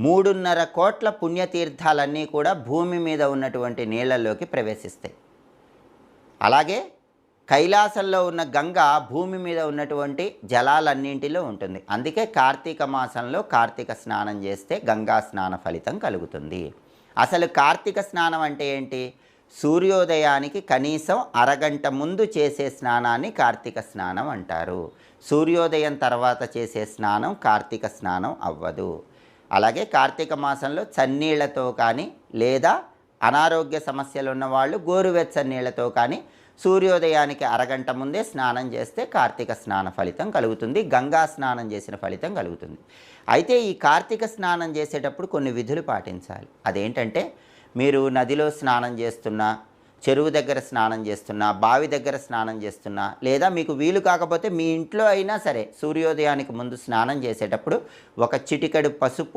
3.5 కోట్ల పుణ్యతీర్థాలన్నీ కూడా భూమి మీద ఉన్నటువంటి నీళ్ళల్లోకి ప్రవేశిస్తాయి. అలాగే కైలాసంలో ఉన్న గంగ భూమి మీద ఉన్నటువంటి జలాలన్నింటిలో ఉంటుంది. అందుకే కార్తీక మాసంలో కార్తీక స్నానం చేస్తే గంగా స్నాన ఫలితం కలుగుతుంది. అసలు కార్తీక స్నానం అంటే ఏంటి? సూర్యోదయానికి కనీసం అరగంట ముందు చేసే స్నానాన్ని కార్తీక స్నానం అంటారు. సూర్యోదయం తర్వాత చేసే స్నానం కార్తీక స్నానం అవ్వదు. అలాగే కార్తీక మాసంలో చన్నీళ్లతో కానీ లేదా అనారోగ్య సమస్యలు ఉన్నవాళ్ళు గోరువెచ్చని నీళ్లతో కానీ సూర్యోదయానికి అరగంట ముందే స్నానం చేస్తే కార్తీక స్నాన ఫలితం కలుగుతుంది. గంగా స్నానం చేసిన ఫలితం కలుగుతుంది. అయితే ఈ కార్తీక స్నానం చేసేటప్పుడు కొన్ని విధులు పాటించాలి. అదేంటంటే, మీరు నదిలో స్నానం చేస్తున్నా, చెరువు దగ్గర స్నానం చేస్తున్నా, బావి దగ్గర స్నానం చేస్తున్నా, లేదా మీకు వీలు కాకపోతే మీ ఇంట్లో అయినా సరే సూర్యోదయానికి ముందు స్నానం చేసేటప్పుడు ఒక చిటికెడు పసుపు,